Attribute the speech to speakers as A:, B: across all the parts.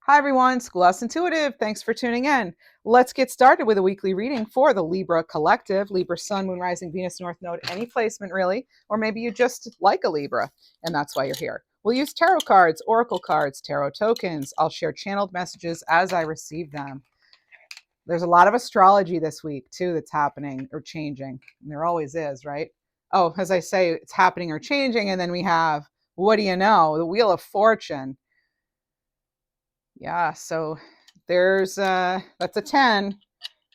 A: Hi everyone, Schoolhouse Intuitive. Thanks for tuning in. Let's get started with a weekly reading for the Libra Collective, Libra Sun, Moon, Rising, Venus, North Node, any placement really, or maybe you just like a Libra and that's why you're here. We'll use tarot cards, oracle cards, tarot tokens. I'll share channeled messages as I receive them. There's a lot of astrology this week too that's happening or changing. And there always is, right? Oh, as I say, it's happening or changing, and then we have, what do you know, the Wheel of Fortune. Yeah, so there's that's a 10.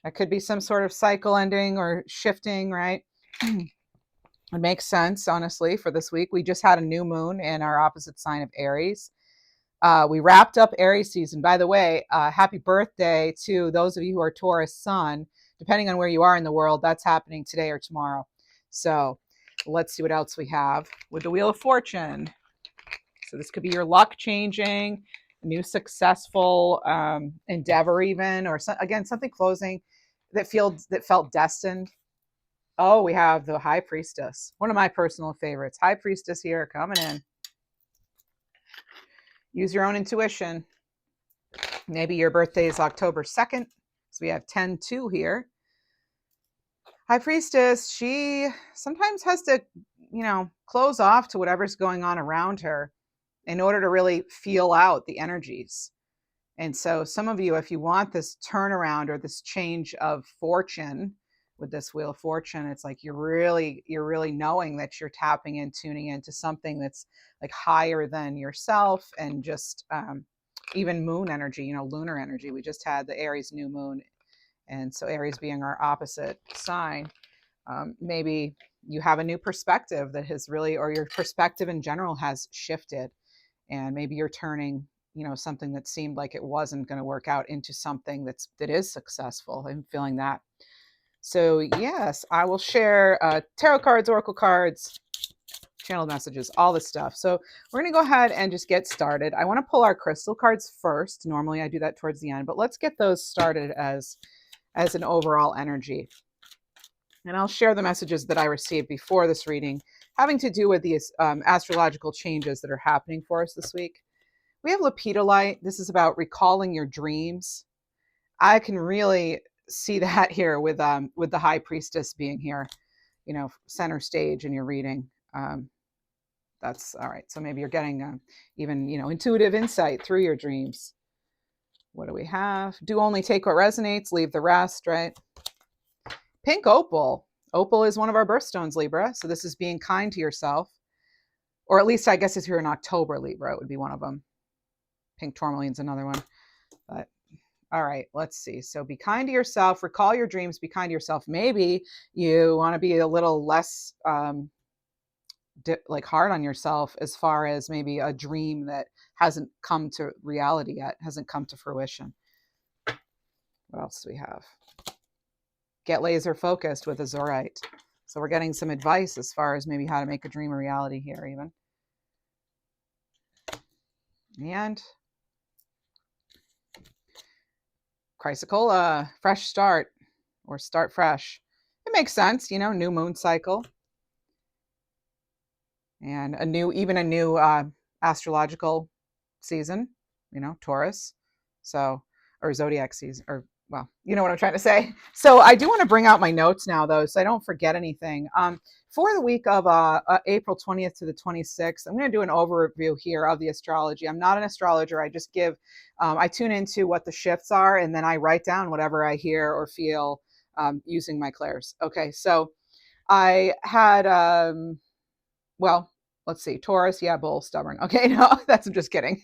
A: That could be some sort of cycle ending or shifting, right? It makes sense, honestly, for this week. We just had a new moon in our opposite sign of Aries. We wrapped up Aries season. By the way, happy birthday to those of you who are Taurus sun. Depending on where you are in the world, that's happening today or tomorrow. So let's see what else we have with the Wheel of Fortune. So this could be your luck changing, a new successful endeavor even, or again, something closing that felt destined. Oh, we have the High Priestess, one of my personal favorites. High Priestess here coming in. Use your own intuition. Maybe your birthday is October 2nd. So we have 10-2 here. High Priestess, she sometimes has to, close off to whatever's going on around her in order to really feel out the energies. And so some of you, if you want this turnaround or this change of fortune with this Wheel of Fortune, it's like you're really knowing that you're tapping in, tuning into something that's like higher than yourself, and just even moon energy, lunar energy. We just had the Aries new moon. And so Aries being our opposite sign, maybe you have a new perspective that has really, or your perspective in general has shifted. And maybe you're turning, something that seemed like it wasn't going to work out into something that is successful. I'm feeling that. So yes, I will share tarot cards, oracle cards, channeled messages, all this stuff. So we're going to go ahead and just get started. I want to pull our crystal cards first. Normally I do that towards the end, but let's get those started as an overall energy. And I'll share the messages that I received before this reading, having to do with these astrological changes that are happening for us this week. We have Lepidolite. This is about recalling your dreams. I can really see that here with the High Priestess being here, center stage in your reading. That's all right. So maybe you're getting even, intuitive insight through your dreams. What do we have? Do only take what resonates, leave the rest, right? Pink opal. Opal is one of our birthstones, Libra. So this is being kind to yourself. Or at least I guess if you're in October, Libra, it would be one of them. Pink tourmaline's another one. But all right, let's see. So be kind to yourself. Recall your dreams. Be kind to yourself. Maybe you want to be a little less hard on yourself as far as maybe a dream that hasn't come to reality yet, hasn't come to fruition. What else do we have? Get laser focused with Azurite. So we're getting some advice as far as maybe how to make a dream a reality here even. And Chrysocolla, fresh start or start fresh. It makes sense, new moon cycle. And a new astrological season, Taurus. So, or zodiac season, or well, you know what I'm trying to say. So I do want to bring out my notes now, though, so I don't forget anything. For the week of April 20th to the 26th, I'm going to do an overview here of the astrology. I'm not an astrologer. I just give, I tune into what the shifts are, and then I write down whatever I hear or feel using my clairs. Okay, so I had, well, let's see, Taurus, yeah, bull, stubborn. Okay, no, I'm just kidding.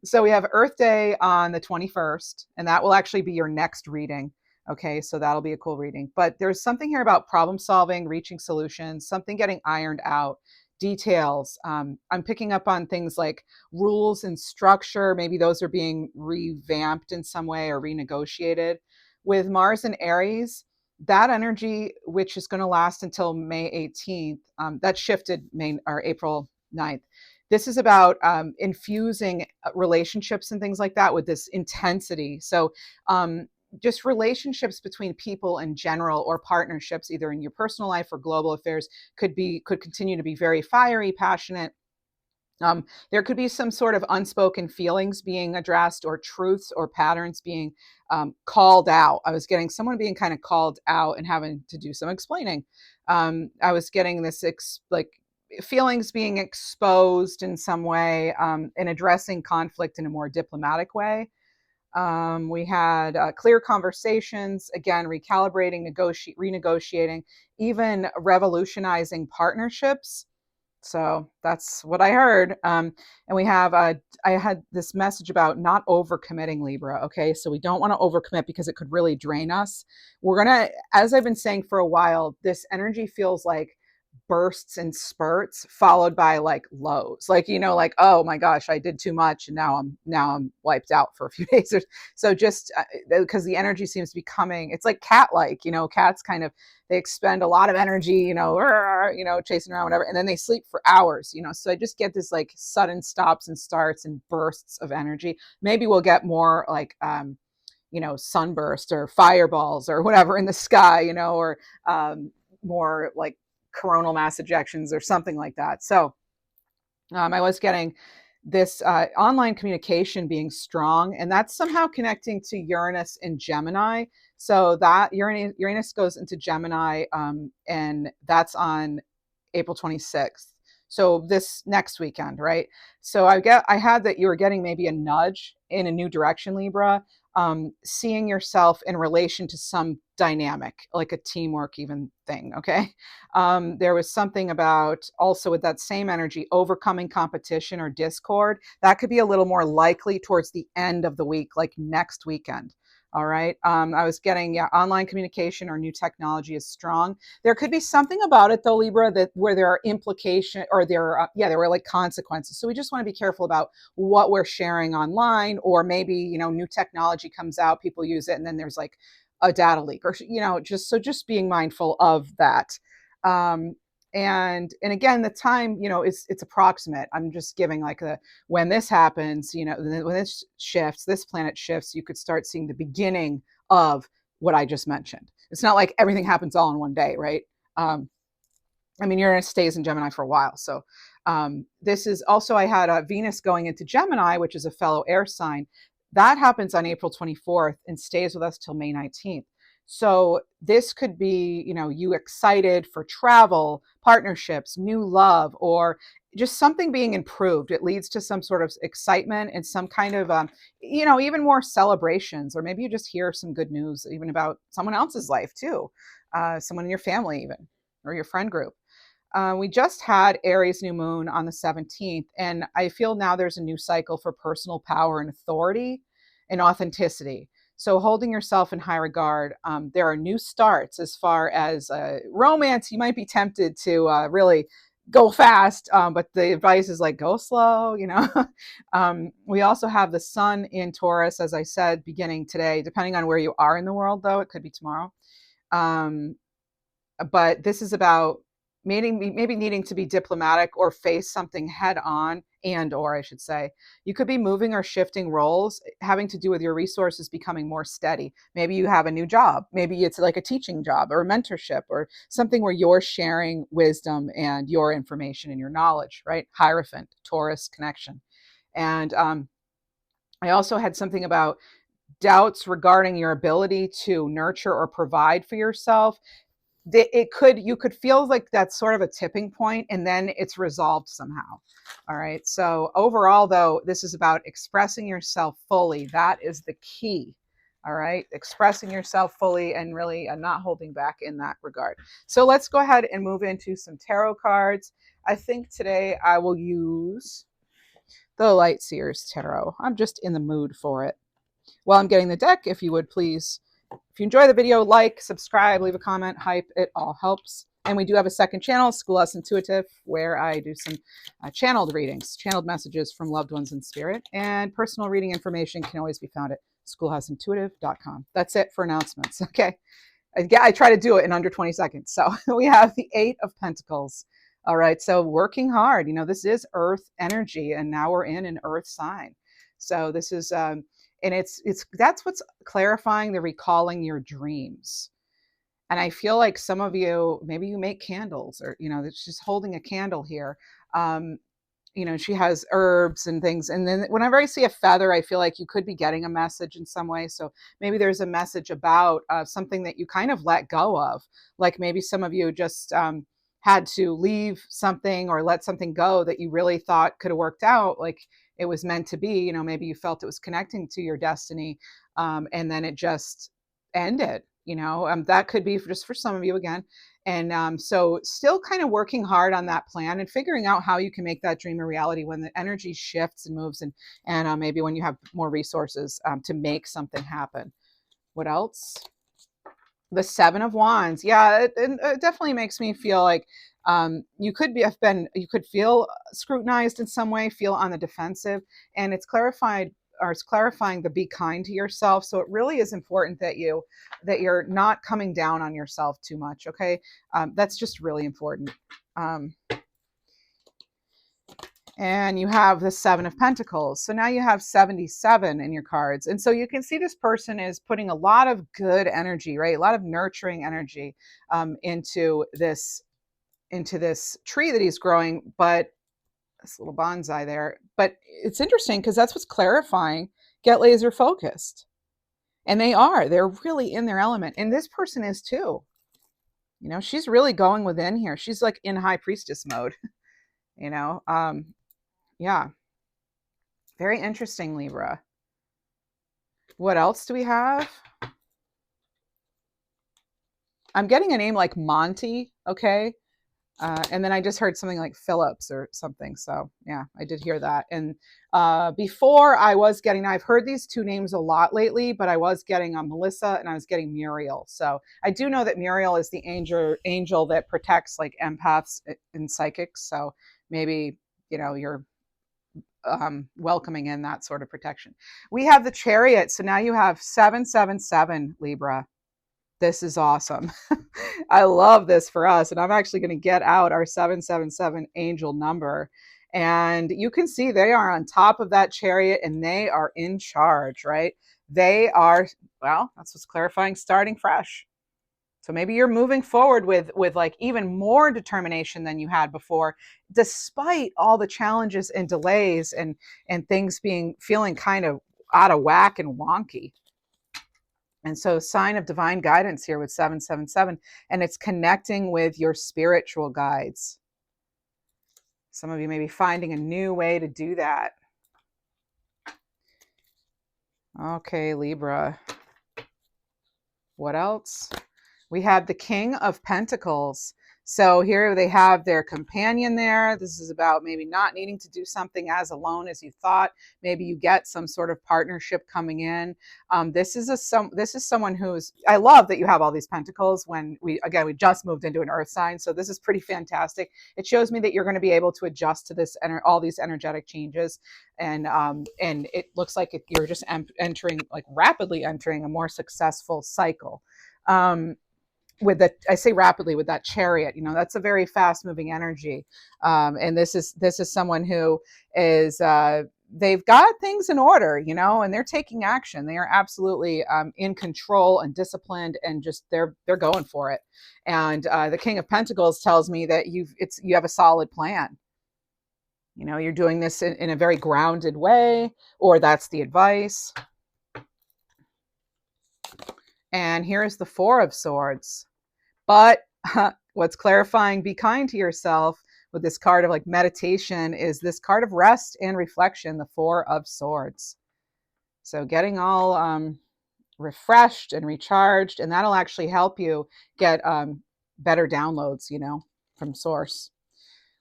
A: So we have Earth Day on the 21st, and that will actually be your next reading. Okay, so that'll be a cool reading. But there's something here about problem solving, reaching solutions, something getting ironed out, details. I'm picking up on things like rules and structure. Maybe those are being revamped in some way or renegotiated. With Mars and Aries, that energy, which is going to last until May 18th, that shifted April 9th. This is about infusing relationships and things like that with this intensity. So just relationships between people in general, or partnerships, either in your personal life or global affairs, could continue to be very fiery, passionate, There could be some sort of unspoken feelings being addressed, or truths or patterns being called out. I was getting someone being kind of called out and having to do some explaining. I was getting this like feelings being exposed in some way, and addressing conflict in a more diplomatic way. We had clear conversations, again, recalibrating, renegotiating, even revolutionizing partnerships. So that's what I heard. And we have, I had this message about not overcommitting, Libra. Okay. So we don't want to overcommit because it could really drain us. We're going to, as I've been saying for a while, this energy feels like bursts and spurts followed by like lows, like, like, oh my gosh, I did too much and now I'm wiped out for a few days. So just because the energy seems to be coming, it's like cat like, cats kind of, they expend a lot of energy, chasing around, whatever, and then they sleep for hours, so I just get this like sudden stops and starts and bursts of energy. Maybe we'll get more like sunburst or fireballs or whatever in the sky, or more like coronal mass ejections or something like that. So I was getting this online communication being strong, and that's somehow connecting to Uranus and Gemini. So that Uranus goes into Gemini, and that's on April 26th. So this next weekend, right? So I had that you were getting maybe a nudge in a new direction, Libra, seeing yourself in relation to some dynamic, like a teamwork even thing. Okay. There was something about also with that same energy, overcoming competition or discord. That could be a little more likely towards the end of the week, like next weekend. All right. I was getting, online communication or new technology is strong. There could be something about it though, Libra, that where there are implications, or there were like consequences. So we just want to be careful about what we're sharing online, or maybe, new technology comes out, people use it, and then there's like a data leak, or, just being mindful of that. Um, and again, the time, it's approximate. I'm just giving like when this happens, when this shifts, this planet shifts, you could start seeing the beginning of what I just mentioned. It's not like everything happens all in one day, right? Uranus stays in Gemini for a while. So this is also, I had Venus going into Gemini, which is a fellow air sign. That happens on April 24th and stays with us till May 19th. So this could be, you excited for travel, partnerships, new love, or just something being improved. It leads to some sort of excitement and some kind of, even more celebrations, or maybe you just hear some good news, even about someone else's life too, someone in your family even, or your friend group. We just had Aries new moon on the 17th, and I feel now there's a new cycle for personal power and authority and authenticity. So holding yourself in high regard. There are new starts as far as romance. You might be tempted to really go fast, but the advice is like go slow. We also have the sun in Taurus, as I said, beginning today, depending on where you are in the world, though it could be tomorrow. But this is about maybe needing to be diplomatic or face something head on, or I should say, you could be moving or shifting roles having to do with your resources becoming more steady. Maybe you have a new job. Maybe it's like a teaching job or a mentorship or something where you're sharing wisdom and your information and your knowledge, right? Hierophant, Taurus connection. And I also had something about doubts regarding your ability to nurture or provide for yourself. You could feel like that's sort of a tipping point, and then it's resolved somehow. All right. So overall, though, this is about expressing yourself fully. That is the key. All right. Expressing yourself fully and really not holding back in that regard. So let's go ahead and move into some tarot cards. I think today I will use the Light Seers Tarot. I'm just in the mood for it. While I'm getting the deck, if you would please, if you enjoy the video, like, subscribe, leave a comment, hype, it all helps. And we do have a second channel, Schoolhouse Intuitive, where I do some channeled readings, channeled messages from loved ones in spirit. And personal reading information can always be found at schoolhouseintuitive.com. That's it for announcements. Okay. I try to do it in under 20 seconds. So we have the Eight of Pentacles. All right. So working hard, this is Earth energy, and now we're in an Earth sign. So this is, and it's that's what's clarifying, the recalling your dreams. And I feel like some of you, maybe you make candles, or it's just holding a candle here. she has herbs and things. And then whenever I see a feather, I feel like you could be getting a message in some way. So maybe there's a message about something that you kind of let go of. Like maybe some of you just had to leave something or let something go that you really thought could have worked out. Like it was meant to be, maybe you felt it was connecting to your destiny. And then it just ended, that could be just for some of you again. And so still kind of working hard on that plan and figuring out how you can make that dream a reality when the energy shifts and moves, and maybe when you have more resources to make something happen. What else? The Seven of Wands. Yeah, it definitely makes me feel like you could feel scrutinized in some way, feel on the defensive, and it's clarifying the be kind to yourself. So it really is important that you're not coming down on yourself too much. Okay, that's just really important. And you have the Seven of Pentacles. So now you have 77 in your cards. And so you can see this person is putting a lot of good energy, right? A lot of nurturing energy into this tree that he's growing, but this little bonsai there. But it's interesting because that's what's clarifying. Get laser focused. And they're really in their element. And this person is too. She's really going within here. She's like in high priestess mode, yeah. Very interesting, Libra. What else do we have? I'm getting a name like Monty, okay? And then I just heard something like Phillips or something. So yeah, I did hear that. And before I've heard these two names a lot lately, but I was getting Melissa and I was getting Muriel. So I do know that Muriel is the angel that protects like empaths and psychics. So maybe, you're welcoming in that sort of protection. We have the Chariot. So now you have 777, Libra. This is awesome. I love this for us. And I'm actually going to get out our 777 angel number. And you can see they are on top of that chariot and they are in charge, right? They are, well, that's what's clarifying, starting fresh. So maybe you're moving forward with like even more determination than you had before, despite all the challenges and delays and things feeling kind of out of whack and wonky. And so sign of divine guidance here with 777, and it's connecting with your spiritual guides. Some of you may be finding a new way to do that. Okay, Libra. What else? We have the King of Pentacles. So here they have their companion there. This is about maybe not needing to do something as alone as you thought. Maybe you get some sort of partnership coming in. This is someone who's, I love that you have all these pentacles when we just moved into an earth sign. So this is pretty fantastic. It shows me that you're going to be able to adjust to this all these energetic changes. And it looks like you're just rapidly entering a more successful cycle. I say rapidly with that chariot, that's a very fast moving energy. And this is someone who is, they've got things in order, and they're taking action. They are absolutely in control and disciplined and just, they're going for it. And the King of Pentacles tells me that you have a solid plan. You're doing this in a very grounded way, or that's the advice. And here's the Four of Swords. But what's clarifying, be kind to yourself with this card of like meditation, is this card of rest and reflection, the Four of Swords. So getting all refreshed and recharged, and that'll actually help you get better downloads, from source.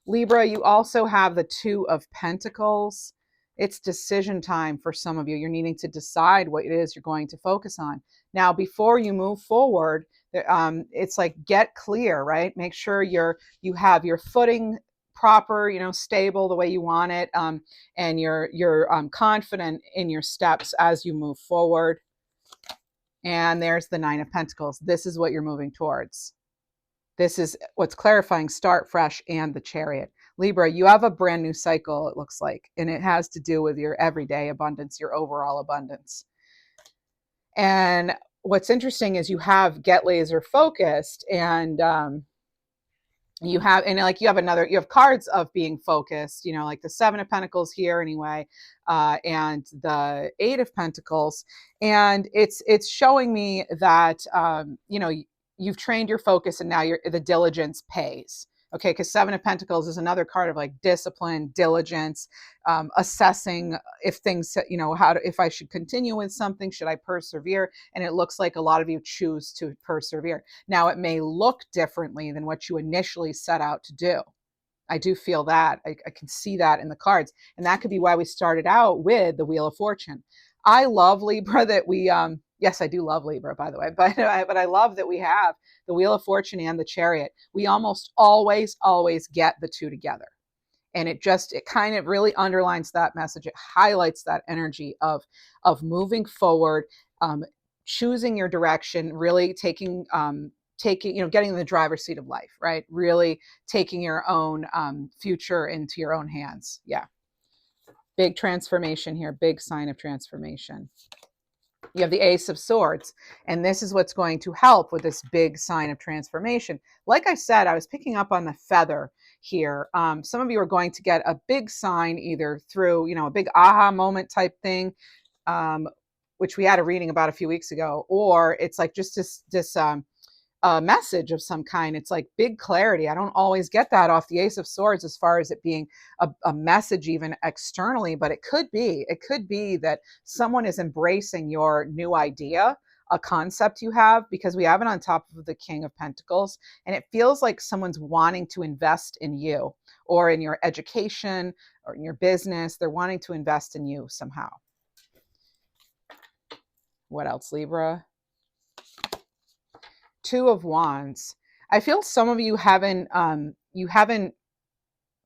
A: Libra, you also have the Two of Pentacles. It's decision time for some of you. You're needing to decide what it is you're going to focus on. Now, before you move forward, it's like get clear, right? Make sure you have your footing proper, stable the way you want it, and you're confident in your steps as you move forward. And there's the Nine of Pentacles. This is what you're moving towards. This is what's clarifying, start fresh, and the Chariot. Libra, you have a brand new cycle, it looks like, and it has to do with your everyday abundance, your overall abundance. And what's interesting is you have get laser focused, and You have, and like you have cards of being focused, you know, like the Seven of Pentacles here anyway, and the Eight of Pentacles. And it's showing me that you know, you've trained your focus and now the diligence pays. Okay, because Seven of Pentacles is another card of like discipline, diligence, assessing if things, you know, if I should continue with something, should I persevere? And it looks like a lot of you choose to persevere. Now, it may look differently than what you initially set out to do. I do feel that. I can see that in the cards. And that could be why we started out with the Wheel of Fortune. I love Libra that we, yes, I do love Libra, by the way, but I love that we have the Wheel of Fortune and the Chariot. We almost always get the two together. And it kind of really underlines that message. It highlights that energy of moving forward, choosing your direction, really taking, you know, getting in the driver's seat of life, right? Really taking your own future into your own hands. Yeah. Big transformation here, big sign of transformation. You have the Ace of Swords, and this is what's going to help with this big sign of transformation. Like I said, I was picking up on the feather here. Some of you are going to get a big sign either through, you know, a big aha moment type thing, which we had a reading about a few weeks ago, or it's like just this a message of some kind. It's like big clarity. I don't always get that off the Ace of Swords as far as it being a message even externally, but it could be that someone is embracing your new idea, a concept you have, because we have it on top of the King of Pentacles, and it feels like someone's wanting to invest in you or in your education or in your business. They're wanting to invest in you somehow. What else, Libra? Two of Wands. I feel some of you haven't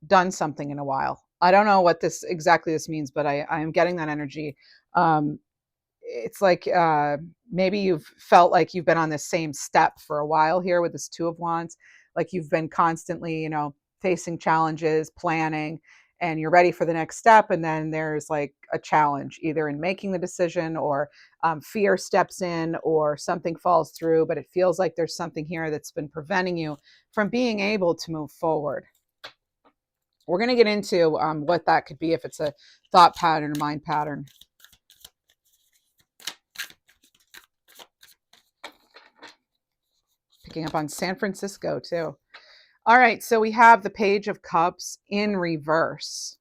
A: done something in a while. I don't know what this means, but I am getting that energy. It's like maybe you've felt like you've been on this same step for a while here with this Two of Wands. Like you've been constantly, you know, facing challenges, planning, and you're ready for the next step. And then there's like a challenge either in making the decision, or fear steps in, or something falls through. But it feels like there's something here that's been preventing you from being able to move forward. We're going to get into what that could be, if it's a thought pattern or mind pattern. Picking up on San Francisco too. All right, so we have the Page of Cups in reverse,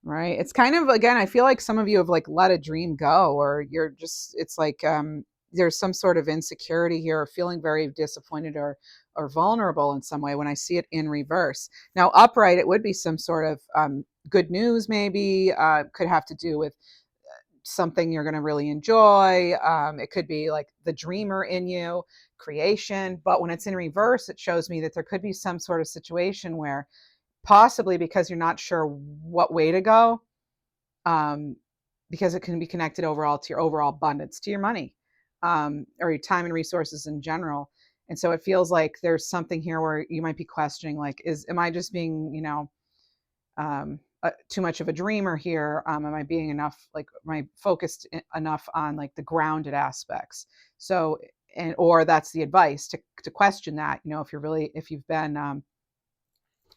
A: right? It's kind of, again, I feel like some of you have like let a dream go, or you're just, it's like there's some sort of insecurity here, or feeling very disappointed or vulnerable in some way when I see it in reverse. Now, upright, it would be some sort of good news, maybe. Could have to do with something you're going to really enjoy. It could be like the dreamer in you, creation. But when it's in reverse, it shows me that there could be some sort of situation where, possibly because you're not sure what way to go, because it can be connected overall to your overall abundance, to your money, or your time and resources in general. And so it feels like there's something here where you might be questioning, like, am I just being, you know, too much of a dreamer here? Am I being enough, like, am I focused enough on like the grounded aspects? So, and, or that's the advice to question that, you know, if you've been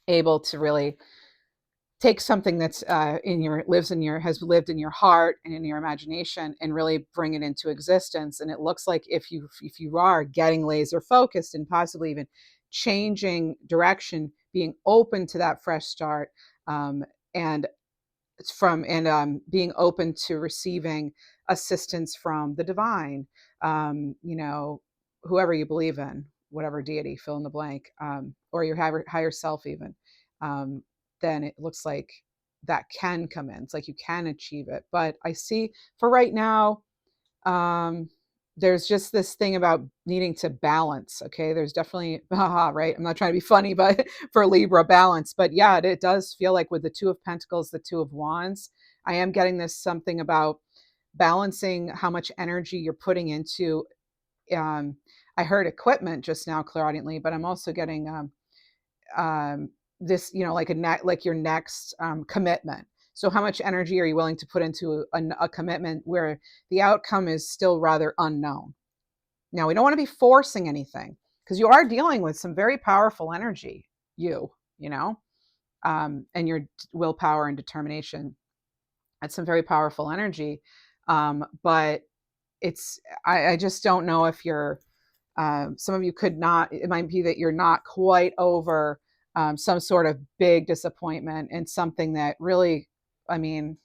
A: able to really take something that's has lived in your heart and in your imagination, and really bring it into existence. And it looks like if you are getting laser focused and possibly even changing direction, being open to that fresh start, and being open to receiving assistance from the divine, you know, whoever you believe in, whatever deity, fill in the blank, or your higher self even, then it looks like that can come in. It's like you can achieve it. But I see for right now, there's just this thing about needing to balance. Okay, there's definitely, right, I'm not trying to be funny, but for Libra, balance. But yeah, it does feel like with the Two of Pentacles, the Two of Wands, I am getting this something about balancing how much energy you're putting into, I heard equipment just now clairaudiently, but I'm also getting this, you know, like like your next commitment. So how much energy are you willing to put into a commitment where the outcome is still rather unknown? Now, we don't want to be forcing anything, because you are dealing with some very powerful energy. you, you know, and your willpower and determination. That's some very powerful energy. But I just don't know if you're, some of you could not, it might be that you're not quite over some sort of big disappointment in something that really, I mean,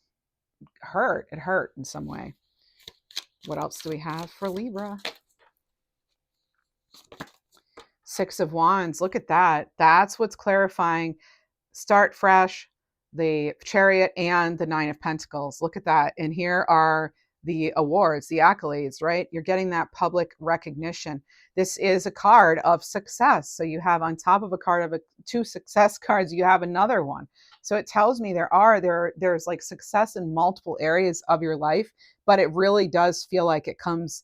A: it hurt in some way. What else do we have for Libra? Six of Wands. Look at that. That's what's clarifying. Start fresh, the Chariot, and the Nine of Pentacles. Look at that. And here are the awards, the accolades, right? You're getting that public recognition. This is a card of success. So you have on top of a card of two success cards, you have another one. So it tells me there's like success in multiple areas of your life, but it really does feel like it comes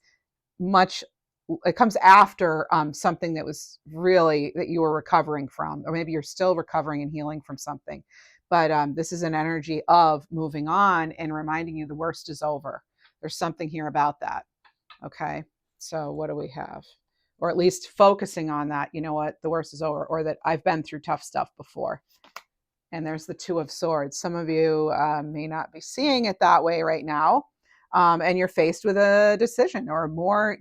A: after something that was really that you were recovering from, or maybe you're still recovering and healing from something. But this is an energy of moving on and reminding you the worst is over. There's something here about that. Okay. So what do we have? Or at least focusing on that, you know what, the worst is over, or that I've been through tough stuff before. And there's the Two of Swords. Some of you may not be seeing it that way right now. And you're faced with a decision or more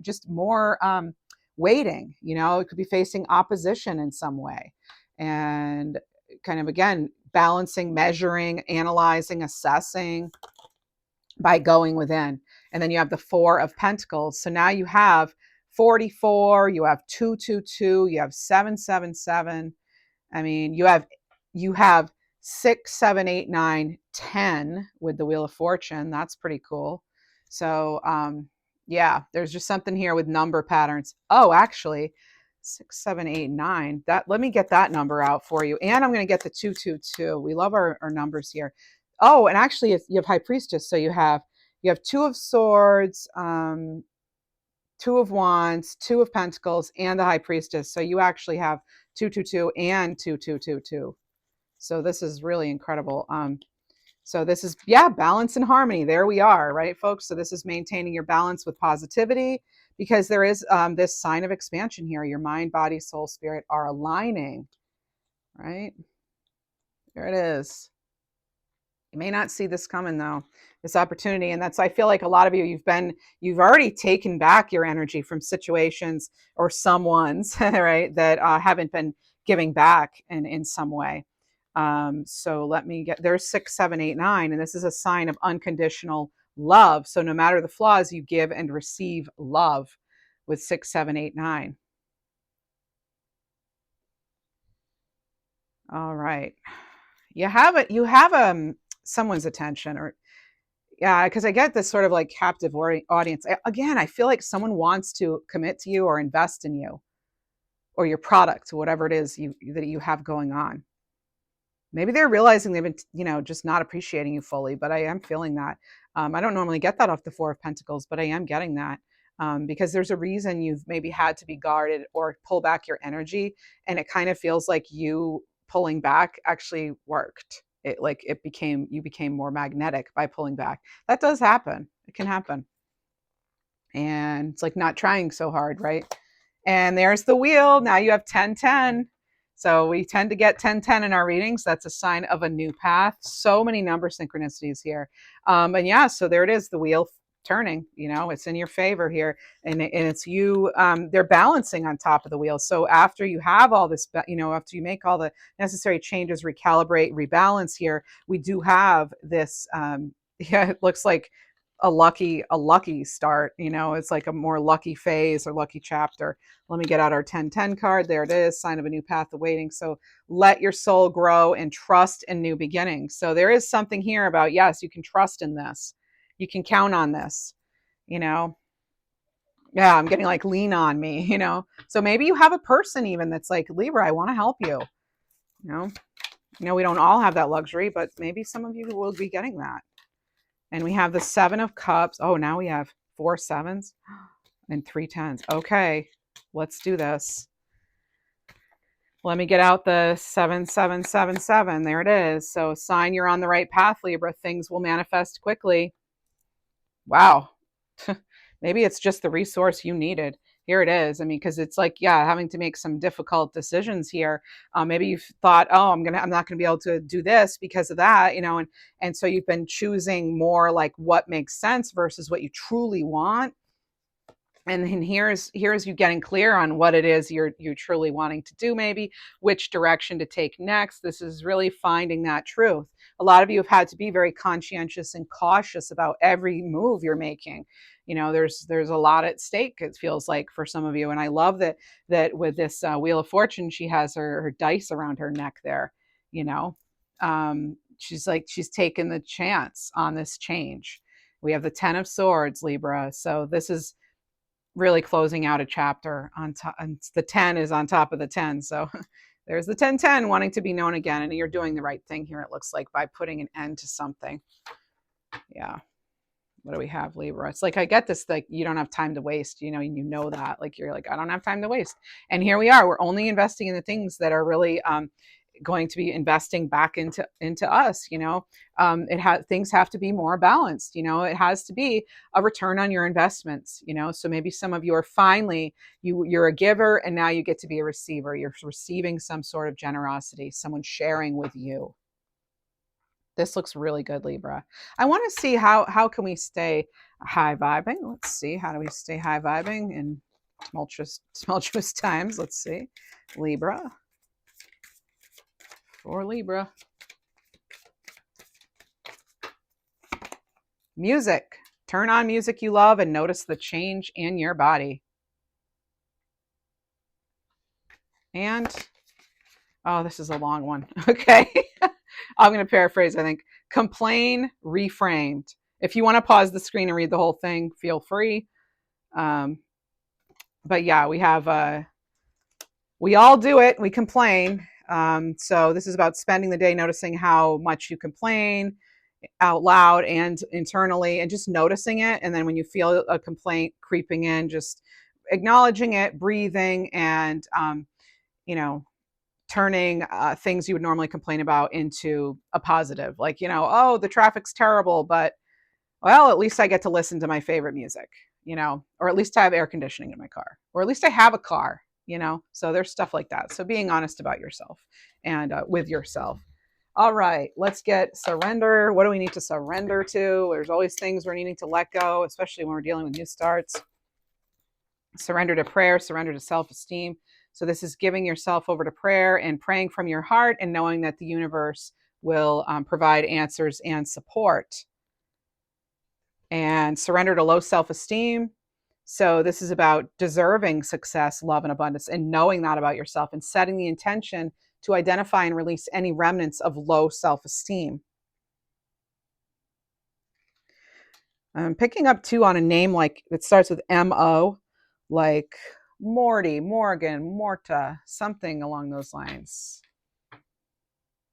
A: waiting, you know, it could be facing opposition in some way. And kind of, again, balancing, measuring, analyzing, assessing by going within. And then you have the Four of Pentacles. So now you have 44, you have 222, you have 777. I mean, you have 6, 7, 8, 9, 10 with the Wheel of Fortune. That's pretty cool. So, yeah, there's just something here with number patterns. Oh, actually, 6, 7, 8, 9. Let me get that number out for you. And I'm going to get the 222. We love our numbers here. Oh, and actually, if you have High Priestess, so you have Two of Swords, Two of Wands, Two of Pentacles, and the High Priestess. So you actually have 222 and 2222. So this is really incredible. So this is, balance and harmony. There we are, right, folks? So this is maintaining your balance with positivity, because there is this sign of expansion here. Your mind, body, soul, spirit are aligning, right? There it is. You may not see this coming, though, this opportunity. And I feel like a lot of you, you've already taken back your energy from situations or someone's, right, that haven't been giving back in some way. So there's 6, 7, 8, 9, and this is a sign of unconditional love. So no matter the flaws, you give and receive love with 6, 7, 8, 9. All right. You have someone's attention, or because I get this sort of like captive audience. Again, I feel like someone wants to commit to you or invest in you or your product, whatever it is that you have going on. Maybe they're realizing they've been, just not appreciating you fully, but I am feeling that. I don't normally get that off the Four of Pentacles, but I am getting that because there's a reason you've maybe had to be guarded or pull back your energy. And it kind of feels like you pulling back actually worked. You became more magnetic by pulling back. That does happen. It can happen. And it's like not trying so hard, right? And there's the wheel. Now you have 10-10. So we tend to get 10-10 in our readings. That's a sign of a new path. So many number synchronicities here. So there it is, the wheel turning. It's in your favor here. And it's you, they're balancing on top of the wheel. So after you have all this, after you make all the necessary changes, recalibrate, rebalance here, we do have this, it looks like a lucky start. It's like a more lucky phase or lucky chapter. Let me get out our 10-10 card. There it is, sign of a new path awaiting. So let your soul grow and trust in new beginnings. So there is something here about, yes, you can trust in this. You can count on this, I'm getting like lean on me, So maybe you have a person even that's like, Libra, I want to help you. We don't all have that luxury, but maybe some of you will be getting that. And we have the 7 of Cups. Oh, now we have 4 7s and 3 10s. Okay, let's do this. Let me get out the 7777. There it is. So sign you're on the right path, Libra. Things will manifest quickly. Wow. Maybe it's just the resource you needed. Here it is. I mean, because it's like, yeah, having to make some difficult decisions here. Maybe you've thought, oh, I'm not gonna be able to do this because of that, and so you've been choosing more like what makes sense versus what you truly want. And then here's you getting clear on what it is you're truly wanting to do, maybe which direction to take next. This is really finding that truth. A lot of you have had to be very conscientious and cautious about every move you're making. There's a lot at stake, it feels like, for some of you. And I love that with this Wheel of Fortune, she has her dice around her neck there. She's taken the chance on this change. We have the 10 of Swords, Libra. So this is really closing out a chapter on top, and the 10 is on top of the 10. So there's the 1010 wanting to be known again. And you're doing the right thing here, it looks like, by putting an end to something. Yeah. What do we have, Libra? It's like, I get this, like, you don't have time to waste, that, like, you're like, I don't have time to waste. And here we are, we're only investing in the things that are really going to be investing back into us. Things have to be more balanced. It has to be a return on your investments. So maybe some of you are finally, you're a giver, and now you get to be a receiver. You're receiving some sort of generosity, someone sharing with you. This looks really good, Libra. I want to see how can we stay high vibing. Let's see, how do we stay high vibing in tumultuous times? Let's see, Libra. For Libra. Music. Turn on music you love and notice the change in your body. And, oh, this is a long one. Okay. I'm going to paraphrase, I think. Complain, reframed. If you want to pause the screen and read the whole thing, feel free. But yeah, we have, we all do it. We complain. So this is about spending the day noticing how much you complain out loud and internally, and just noticing it. And then when you feel a complaint creeping in, just acknowledging it, breathing, and turning things you would normally complain about into a positive. Like, oh, the traffic's terrible, but well, at least I get to listen to my favorite music, or at least I have air conditioning in my car, or at least I have a car. So there's stuff like that. So being honest about yourself and with yourself. All right, let's get surrender. What do we need to surrender to? There's always things we're needing to let go, especially when we're dealing with new starts. Surrender to prayer, surrender to self-esteem. So this is giving yourself over to prayer and praying from your heart and knowing that the universe will provide answers and support. And surrender to low self-esteem. So this is about deserving success, love, and abundance, and knowing that about yourself and setting the intention to identify and release any remnants of low self-esteem. I'm picking up too on a name like that starts with M-O, like Morty, Morgan, Morta, something along those lines.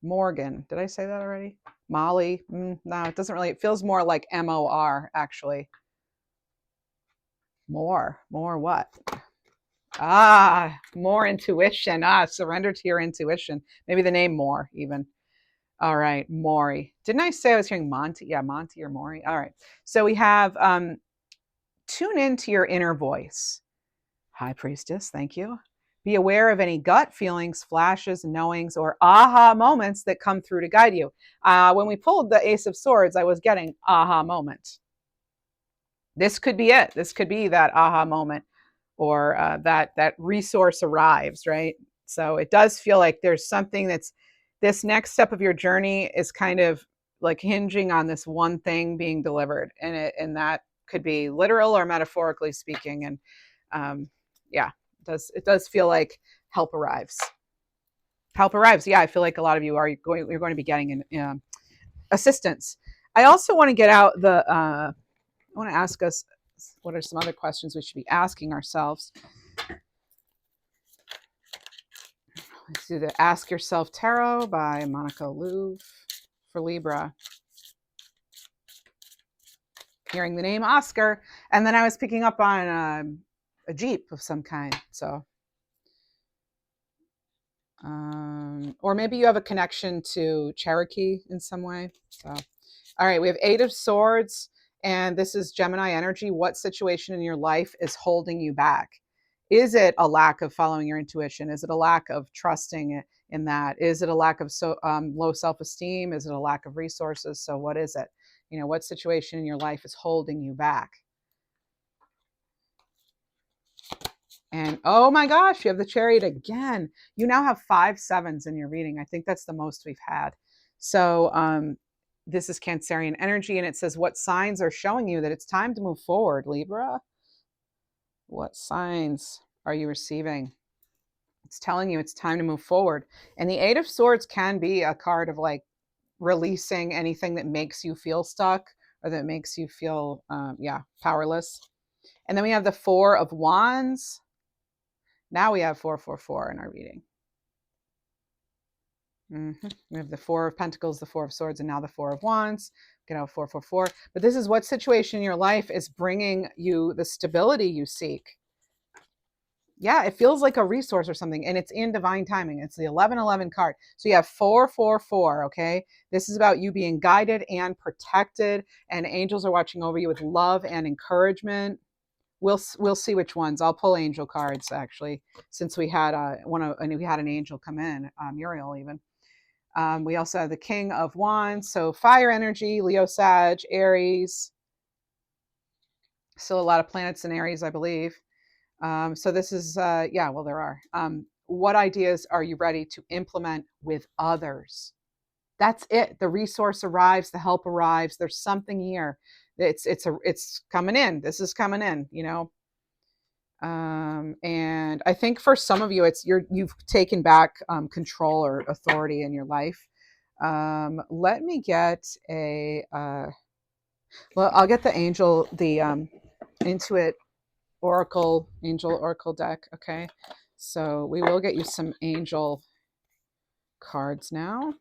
A: Morgan, did I say that already? Molly? No, it doesn't really. It feels more like M-O-R, actually. More what? More intuition. Surrender to your intuition. Maybe the name More, even. All right, Maury. Didn't I say I was hearing Monty? Yeah, Monty or Maury. All right. So we have tune into your inner voice. High Priestess, thank you. Be aware of any gut feelings, flashes, knowings, or aha moments that come through to guide you. When we pulled the Ace of Swords, I was getting aha moment. This could be it. This could be that aha moment, or that resource arrives, right? So it does feel like there's something that's, this next step of your journey is kind of like hinging on this one thing being delivered, and that could be literal or metaphorically speaking. And yeah, it does feel like help arrives. Help arrives. Yeah, I feel like a lot of you you're going to be getting an assistance. I also want to get out I want to ask us, what are some other questions we should be asking ourselves? Let's do the Ask Yourself Tarot by Monica Louv for Libra. Hearing the name Oscar, and then I was picking up on a Jeep of some kind. So, or maybe you have a connection to Cherokee in some way. So, all right, we have 8 of Swords, and this is Gemini energy. What situation in your life is holding you back? Is it a lack of following your intuition? Is it a lack of trusting in that? Is it a lack of low self-esteem? Is it a lack of resources? So what is it? You know, what situation in your life is holding you back? And oh my gosh, you have the chariot again. You now have 5 sevens in your reading. I think that's the most we've had. So this is Cancerian energy, and it says, what signs are showing you that it's time to move forward, Libra? What signs are you receiving? It's telling you it's time to move forward. And the 8 of Swords can be a card of like releasing anything that makes you feel stuck or that makes you feel, powerless. And then we have the 4 of Wands. Now we have 444 in our reading. We have the 4 of Pentacles, the 4 of Swords, and now the 4 of Wands. Get out 444. But this is what situation in your life is bringing you the stability you seek. Yeah, it feels like a resource or something, and it's in divine timing. It's the 1111 card. So you have 444, okay? This is about you being guided and protected, and angels are watching over you with love and encouragement. We'll see which ones. I'll pull angel cards actually, since we had we had an angel come in, Muriel even. We also have the King of Wands, so fire energy, Leo, Sag, Aries. Still a lot of planets in Aries, I believe. So this is, well, there are. What ideas are you ready to implement with others? That's it. The resource arrives, the help arrives. There's something here. It's coming in. This is coming in, you know. And I think for some of you, you've taken back control or authority in your life. Let me get I'll get the angel, the Intuit angel oracle deck. Okay, so we will get you some angel cards now.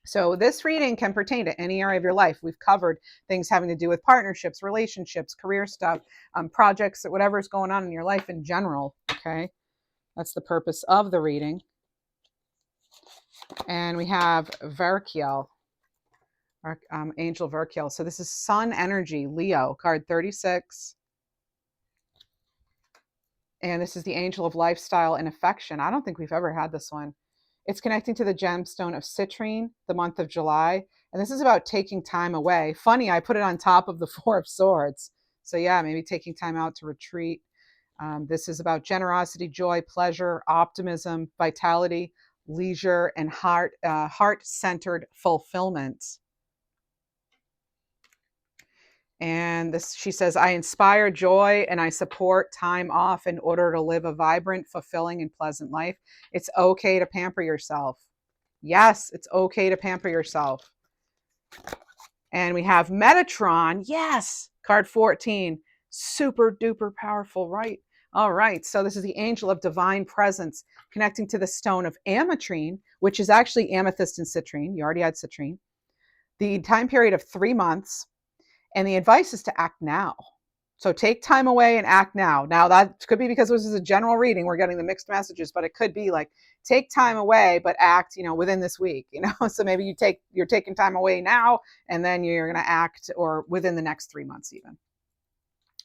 A: So this reading can pertain to any area of your life. We've covered things having to do with partnerships, relationships, career stuff, projects, whatever's going on in your life in general. Okay, that's the purpose of the reading. And we have Verkiel, Angel Verkiel. So this is Sun Energy, Leo, card 36. And this is the Angel of Lifestyle and Affection. I don't think we've ever had this one. It's connecting to the gemstone of citrine, the month of July. And this is about taking time away. Funny, I put it on top of the 4 of Swords. So yeah, maybe taking time out to retreat. This is about generosity, joy, pleasure, optimism, vitality, leisure, and heart-centered fulfillment. And this, she says, I inspire joy and I support time off in order to live a vibrant, fulfilling, and pleasant life. It's okay to pamper yourself. Yes, it's okay to pamper yourself. And we have Metatron. Yes, card 14. Super duper powerful, right? All right, so this is the Angel of Divine Presence connecting to the stone of ametrine, which is actually amethyst and citrine. You already had citrine. The time period of 3 months. And the advice is to act now. So take time away and act now. Now that could be because this is a general reading. We're getting the mixed messages, but it could be like take time away, but act, within this week, So maybe you're taking time away now, and then you're going to act or within the next 3 months even.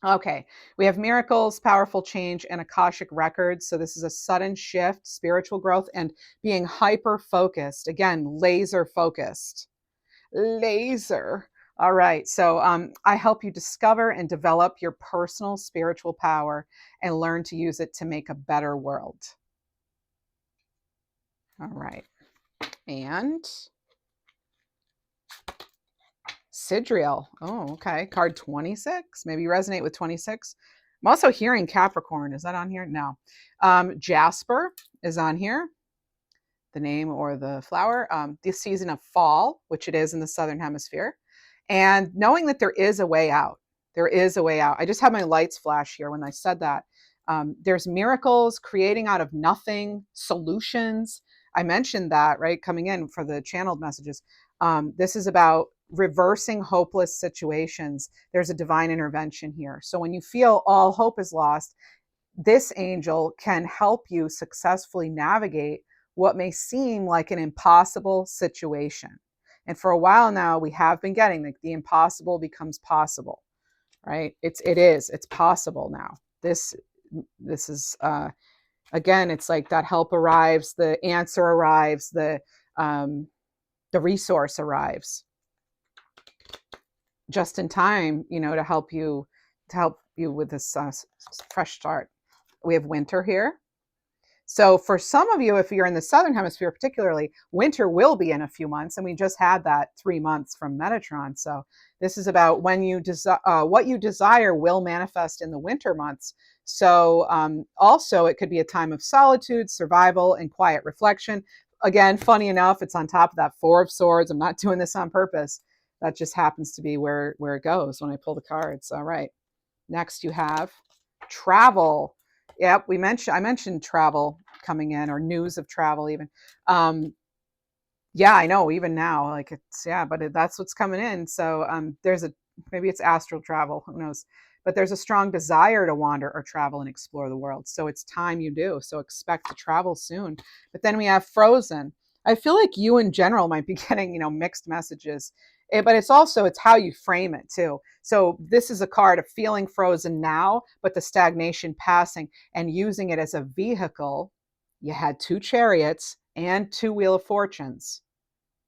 A: Okay, we have miracles, powerful change, and Akashic records. So this is a sudden shift, spiritual growth, and being hyper focused. Again, laser focused. Laser. All right, so I help you discover and develop your personal spiritual power and learn to use it to make a better world. All right, and Sidriel. Oh, okay, card 26. Maybe you resonate with 26. I'm also hearing Capricorn. Is that on here? No. Jasper is on here. The name or the flower. The season of fall, which it is in the Southern Hemisphere. And knowing that there is a way out. There is a way out. I just had my lights flash here when I said that. There's miracles, creating out of nothing, solutions. I mentioned that, right, coming in for the channeled messages. This is about reversing hopeless situations. There's a divine intervention here. So when you feel all hope is lost, this angel can help you successfully navigate what may seem like an impossible situation. And for a while now, we have been getting the impossible becomes possible, right? It's possible now. This this is, again, it's like that help arrives, the answer arrives, the resource arrives just in time, to help you with this fresh start. We have winter here. So for some of you, if you're in the Southern Hemisphere particularly, winter will be in a few months, and we just had that 3 months from Metatron. So this is about when what you desire will manifest in the winter months. So also it could be a time of solitude, survival, and quiet reflection. Again, funny enough, it's on top of that Four of Swords. I'm not doing this on purpose. That just happens to be where it goes when I pull the cards. All right. Next you have travel. Yep, I mentioned travel coming in, or news of travel even. Yeah, I know, even now, like that's what's coming in. So maybe it's astral travel, who knows? But there's a strong desire to wander or travel and explore the world. So it's time you do. So expect to travel soon. But then we have frozen. I feel like you in general might be getting, mixed messages. But it's how you frame it too. So this is a card of feeling frozen now, but the stagnation passing, and using it as a vehicle. You had 2 chariots and 2 wheel of fortunes.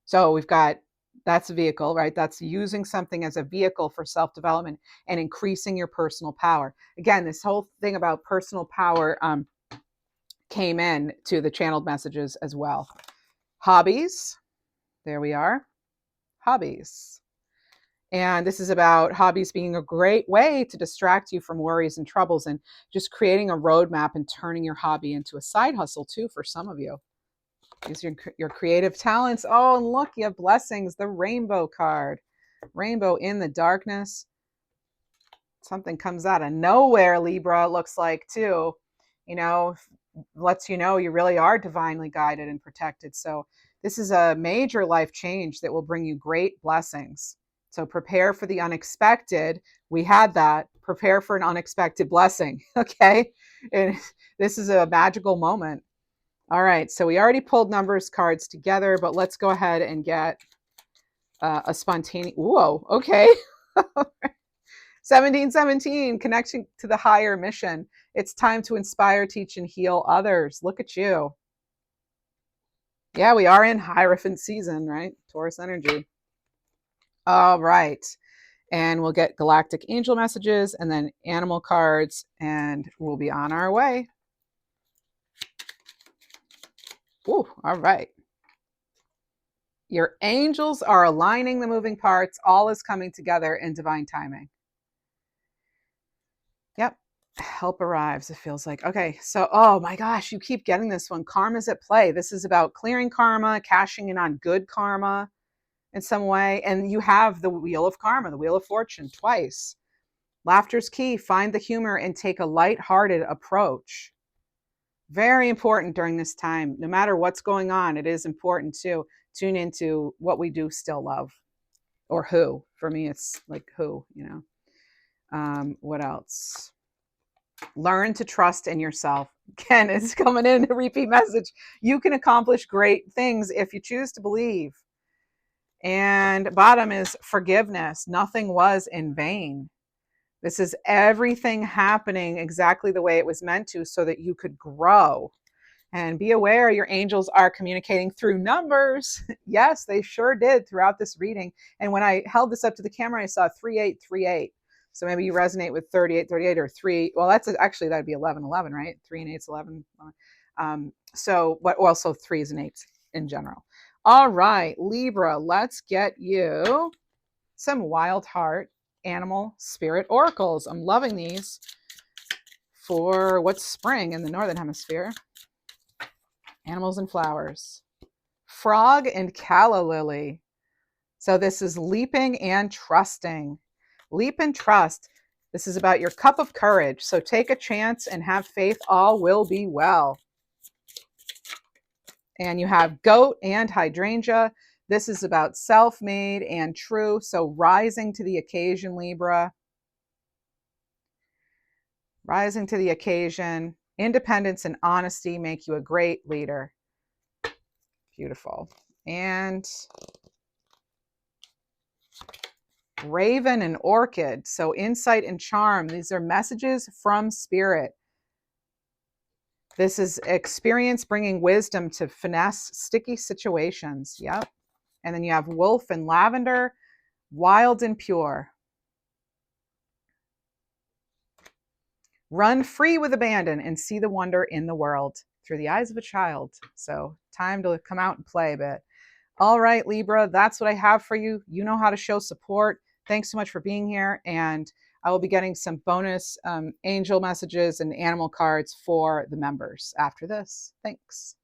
A: So we've got, that's a vehicle, right? That's using something as a vehicle for self-development and increasing your personal power. Again, this whole thing about personal power came in to the channeled messages as well. Hobbies. There we are. Hobbies. And this is about hobbies being a great way to distract you from worries and troubles, and just creating a roadmap and turning your hobby into a side hustle too for some of you. Use your creative talents. Oh, and look, you have blessings, the rainbow card. Rainbow in the darkness. Something comes out of nowhere, Libra, looks like too. Lets you know you really are divinely guided and protected. So this is a major life change that will bring you great blessings. So prepare for the unexpected. We had that. Prepare for an unexpected blessing. Okay. And this is a magical moment. All right. So we already pulled numbers cards together, but let's go ahead and get a spontaneous. Whoa. Okay. 1717, connection to the higher mission. It's time to inspire, teach, and heal others. Look at you. Yeah, we are in Hierophant season, right? Taurus energy. All right. And we'll get galactic angel messages and then animal cards, and we'll be on our way. Ooh, all right. Your angels are aligning the moving parts. All is coming together in divine timing. Yep. Help arrives, it feels like. Okay, so, oh my gosh, you keep getting this one. Karma's at play. This is about clearing karma, cashing in on good karma in some way. And you have the wheel of karma, the wheel of fortune twice. Laughter's key. Find the humor and take a lighthearted approach. Very important during this time. No matter what's going on, it is important to tune into what we do still love, or who. For me, it's like who, what else? Learn to trust in yourself. Ken is coming in a repeat message. You can accomplish great things if you choose to believe. And bottom is forgiveness. Nothing was in vain. This is everything happening exactly the way it was meant to, so that you could grow. And be aware your angels are communicating through numbers. Yes, they sure did throughout this reading. And when I held this up to the camera, I saw 3838. So maybe you resonate with 3838 or 3. Well, that'd be 1111, right? 3 and 8 is 11. But also 3s and 8s in general. All right, Libra, let's get you some Wild Heart Animal Spirit Oracles. I'm loving these for what's spring in the Northern Hemisphere. Animals and flowers. Frog and calla lily. So this is leaping and trusting. Leap and trust. This is about your cup of courage. So take a chance and have faith. All will be well. And you have goat and hydrangea. This is about self-made and true. So rising to the occasion, Libra. Rising to the occasion. Independence and honesty make you a great leader. Beautiful. And Raven and Orchid. So insight and charm. These are messages from spirit. This is experience bringing wisdom to finesse sticky situations. Yep. And then you have wolf and lavender, wild and pure. Run free with abandon and see the wonder in the world through the eyes of a child. So time to come out and play a bit. All right, Libra, that's what I have for you. You know how to show support. Thanks so much for being here. And I will be getting some bonus angel messages and animal cards for the members after this. Thanks.